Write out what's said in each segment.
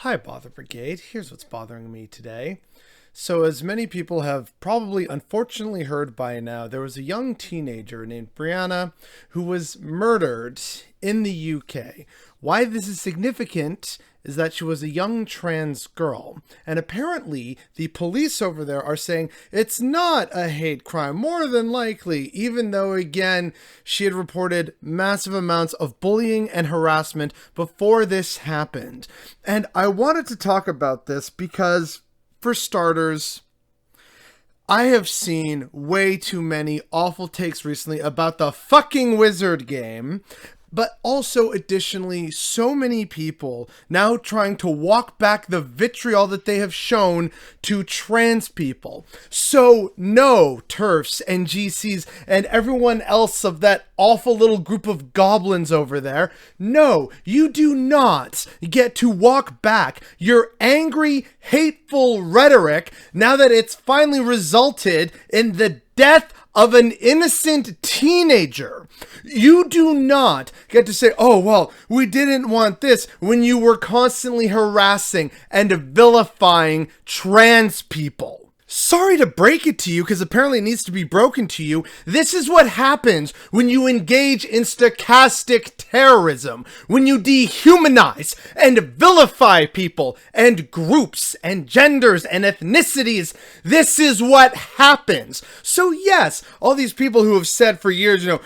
Hi, Bother Brigade. Here's what's bothering me today. So, as many people have probably unfortunately heard by now, there was a young teenager named Brianna who was murdered in the UK. Why this is significant is that she was a young trans girl. And apparently, the police over there are saying it's not a hate crime, more than likely, even though, again, she had reported massive amounts of bullying and harassment before this happened. And I wanted to talk about this because, for starters, I have seen way too many awful takes recently about the fucking Wizard game. But also, additionally, so many people now trying to walk back the vitriol that they have shown to trans people. So, no, TERFs and GCs and everyone else of that awful little group of goblins over there. No, you do not get to walk back your angry, hateful rhetoric now that it's finally resulted in the death of an innocent teenager. You do not get to say, oh, well, we didn't want this when you were constantly harassing and vilifying trans people. Sorry to break it to you, because apparently it needs to be broken to you. This is what happens when you engage in stochastic terrorism, when you dehumanize and vilify people and groups and genders and ethnicities. This is what happens. So yes, all these people who have said for years, they're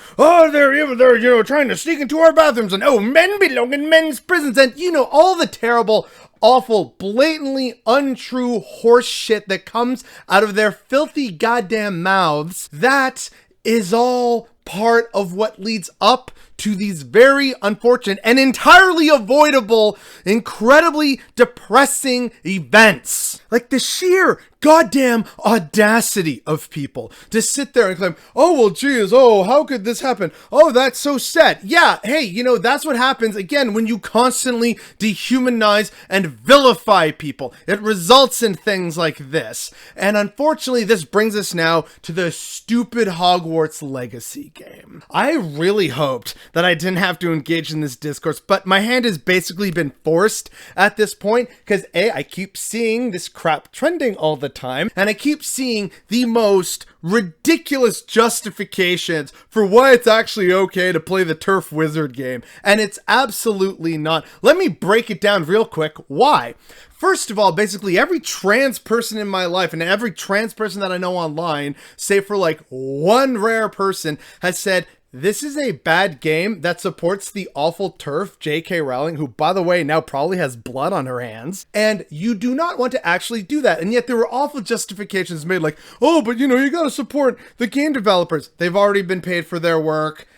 trying to sneak into our bathrooms, and men belong in men's prisons, and all the terrible, awful, blatantly untrue horse shit that comes out of their filthy goddamn mouths. That is all part of what leads up to these very unfortunate and entirely avoidable, incredibly depressing events. Like the sheer goddamn audacity of people to sit there and claim, oh, well, geez, how could this happen? Oh, that's so sad. Yeah, hey, that's what happens, again, when you constantly dehumanize and vilify people. It results in things like this. And unfortunately, this brings us now to the stupid Hogwarts Legacy game. I really hoped that I didn't have to engage in this discourse, but my hand has basically been forced at this point, because I keep seeing this crap trending all the time, and I keep seeing the most ridiculous justifications for why it's actually okay to play the TERF Wizard game, and it's absolutely not. Let me break it down real quick. Why? First of all, basically every trans person in my life and every trans person that I know online, save for like one rare person, has said, this is a bad game that supports the awful TERF J.K. Rowling, who, by the way, now probably has blood on her hands. And you do not want to actually do that. And yet there were awful justifications made like, oh, but you gotta support the game developers. They've already been paid for their work.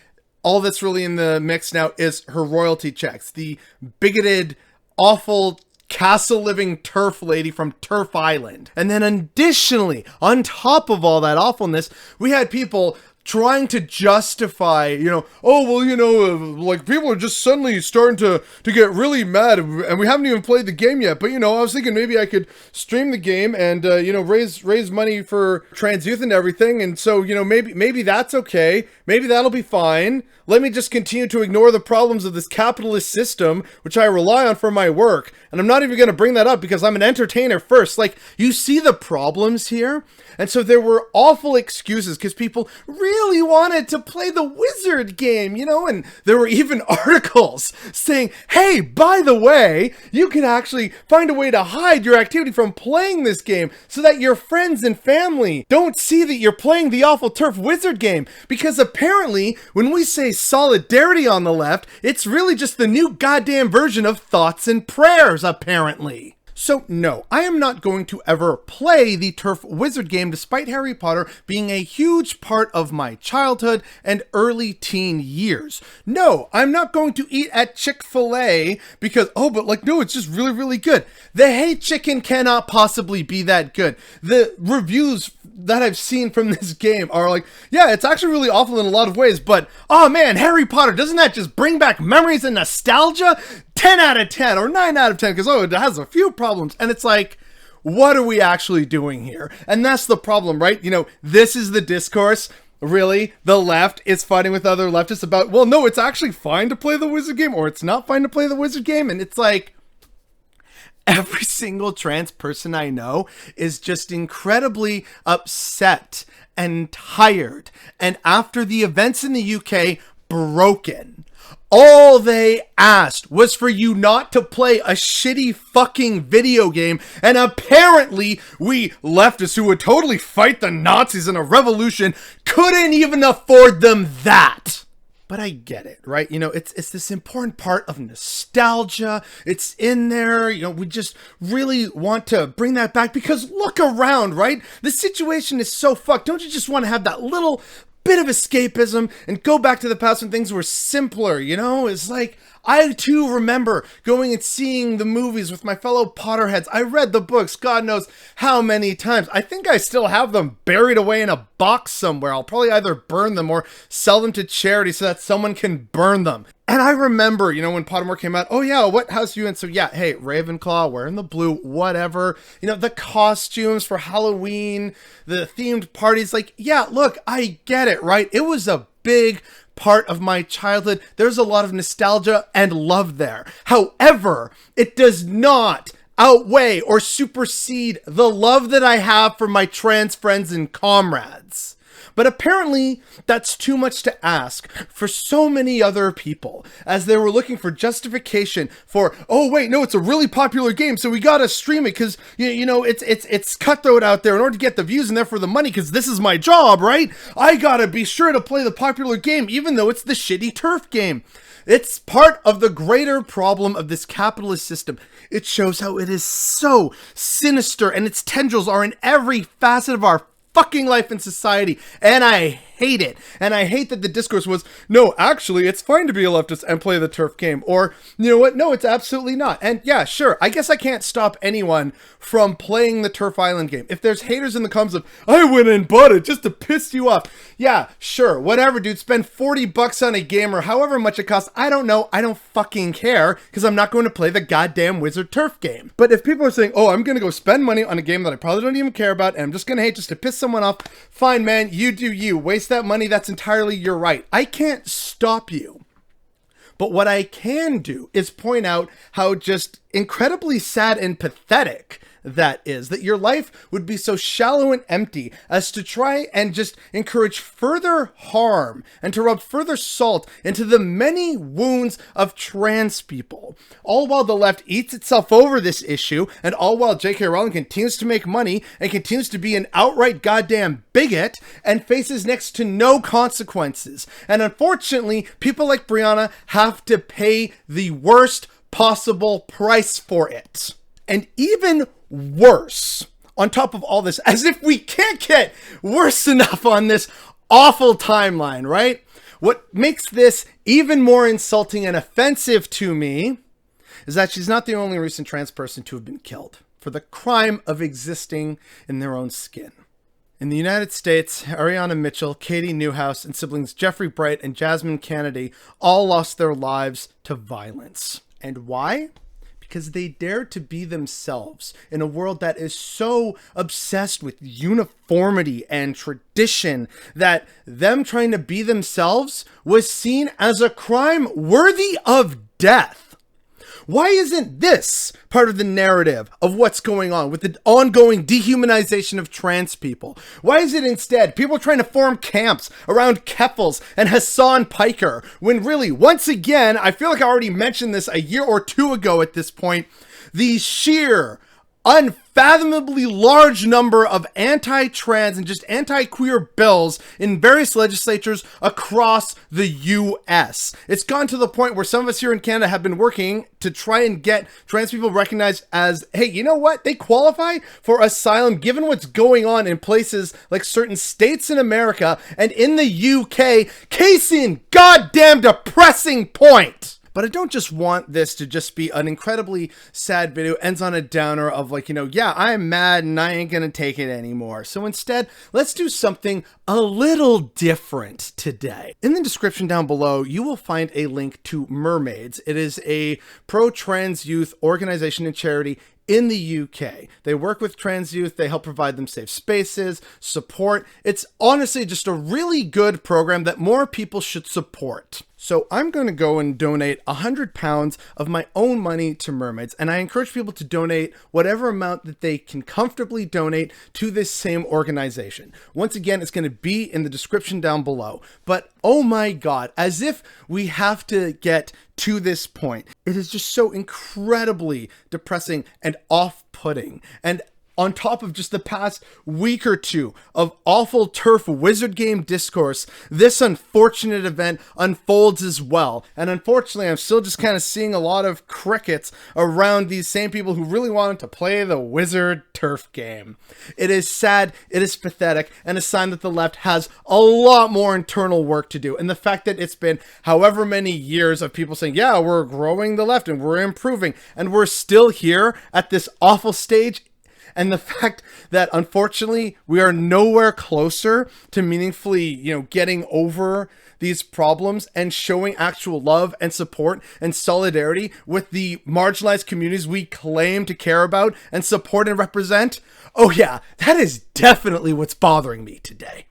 All that's really in the mix now is her royalty checks. The bigoted, awful, castle-living TERF lady from TERF Island. And then additionally, on top of all that awfulness, we had people trying to justify, like people are just suddenly starting to get really mad, and we haven't even played the game yet. But, I was thinking maybe I could stream the game and, raise money for trans youth and everything. And so, maybe that's okay. Maybe that'll be fine. Let me just continue to ignore the problems of this capitalist system, which I rely on for my work. And I'm not even going to bring that up because I'm an entertainer first. Like, you see the problems here? And so there were awful excuses because people really wanted to play the Wizard game, and there were even articles saying, hey, by the way, you can actually find a way to hide your activity from playing this game so that your friends and family don't see that you're playing the awful TERF Wizard game. Because apparently, when we say solidarity on the left, it's really just the new goddamn version of thoughts and prayers, apparently. So no, I am not going to ever play the TERF Wizard game, despite Harry Potter being a huge part of my childhood and early teen years. No, I'm not going to eat at Chick-fil-A because, no, it's just really, really good. The Hey Chicken cannot possibly be that good. The reviews that I've seen from this game are like, yeah, it's actually really awful in a lot of ways, but, oh man, Harry Potter, doesn't that just bring back memories and nostalgia? 10 out of 10 or 9 out of 10 because, it has a few problems. And it's like, what are we actually doing here? And that's the problem, right? This is the discourse. Really, the left is fighting with other leftists about, well, no, it's actually fine to play the Wizard game, or it's not fine to play the Wizard game. And it's like, single trans person I know is just incredibly upset and tired. And after the events in the UK, broken. All they asked was for you not to play a shitty fucking video game, and apparently we leftists who would totally fight the Nazis in a revolution couldn't even afford them that. But I get it, right? You know, it's this important part of nostalgia. It's in there. You know, we just really want to bring that back because look around, right? The situation is so fucked. Don't you just want to have that little bit of escapism and go back to the past when things were simpler, you know? It's like, I too remember going and seeing the movies with my fellow Potterheads. I read the books, God knows how many times. I think I still have them buried away in a box somewhere. I'll probably either burn them or sell them to charity so that someone can burn them. And I remember, you know, when Pottermore came out, oh yeah, what house are you in? So yeah, hey, Ravenclaw, wearing the blue, whatever. You know, the costumes for Halloween, the themed parties, like, yeah, look, I get it, right? It was a big part of my childhood. There's a lot of nostalgia and love there. However, it does not outweigh or supersede the love that I have for my trans friends and comrades. But apparently, that's too much to ask for so many other people, as they were looking for justification for, oh wait, no, it's a really popular game, so we gotta stream it because you know it's cutthroat out there in order to get the views and therefore the money, because this is my job, right? I gotta be sure to play the popular game, even though it's the shitty TERF game. It's part of the greater problem of this capitalist system. It shows how it is so sinister, and its tendrils are in every facet of our fucking life in society, and I hate it. And I hate that the discourse was, no, actually, it's fine to be a leftist and play the TERF game, or, you know what, no, it's absolutely not. And yeah, sure, I guess I can't stop anyone from playing the TERF Island game. If there's haters in the comments of, I went and bought it just to piss you off, yeah, sure, whatever, dude, spend $40 on a game or however much it costs, I don't know, I don't fucking care, because I'm not going to play the goddamn Wizard TERF game. But if people are saying, oh, I'm gonna go spend money on a game that I probably don't even care about, and I'm just gonna hate just to piss someone off, fine, man, you do you. Waste that money, that's entirely your right. I can't stop you. But what I can do is point out how just incredibly sad and pathetic that is, that your life would be so shallow and empty as to try and just encourage further harm and to rub further salt into the many wounds of trans people. All while the left eats itself over this issue, and all while J.K. Rowling continues to make money and continues to be an outright goddamn bigot and faces next to no consequences. And unfortunately, people like Brianna have to pay the worst possible price for it. And even worse, on top of all this, as if we can't get worse enough on this awful timeline, right? What makes this even more insulting and offensive to me is that she's not the only recent trans person to have been killed for the crime of existing in their own skin. In the United States, Ariana Mitchell, Katie Newhouse, and siblings Jeffrey Bright and Jasmine Kennedy all lost their lives to violence. And why? Because they dared to be themselves in a world that is so obsessed with uniformity and tradition that them trying to be themselves was seen as a crime worthy of death. Why isn't this part of the narrative of what's going on with the ongoing dehumanization of trans people? Why is it instead people trying to form camps around Keffels and Hassan Piker, when really, once again, I feel like I already mentioned this a year or two ago at this point, the sheer unfathomably large number of anti-trans and just anti-queer bills in various legislatures across the US. It's gone to the point where some of us here in Canada have been working to try and get trans people recognized as, hey, you know what? They qualify for asylum given what's going on in places like certain states in America and in the UK. Case in goddamn depressing point. But I don't just want this to just be an incredibly sad video, ends on a downer of like, you know, yeah, I'm mad and I ain't gonna take it anymore. So instead, let's do something a little different today. In the description down below, you will find a link to Mermaids. It is a pro-trans youth organization and charity in the UK. They work with trans youth. They help provide them safe spaces, support. It's honestly just a really good program that more people should support. So I'm going to go and donate £100 of my own money to mermaids, and I encourage people to donate whatever amount that they can comfortably donate to this same organization. Once again, it's going to be in the description down below. But oh my God, as if we have to get to this point, it is just so incredibly depressing and off-putting. And on top of just the past week or two of awful TERF wizard game discourse, this unfortunate event unfolds as well. And unfortunately, I'm still just kind of seeing a lot of crickets around these same people who really wanted to play the wizard TERF game. It is sad, it is pathetic, and a sign that the left has a lot more internal work to do. And the fact that it's been however many years of people saying, yeah, we're growing the left and we're improving, and we're still here at this awful stage. And the fact that, unfortunately, we are nowhere closer to meaningfully, getting over these problems and showing actual love and support and solidarity with the marginalized communities we claim to care about and support and represent. Oh yeah, that is definitely what's bothering me today.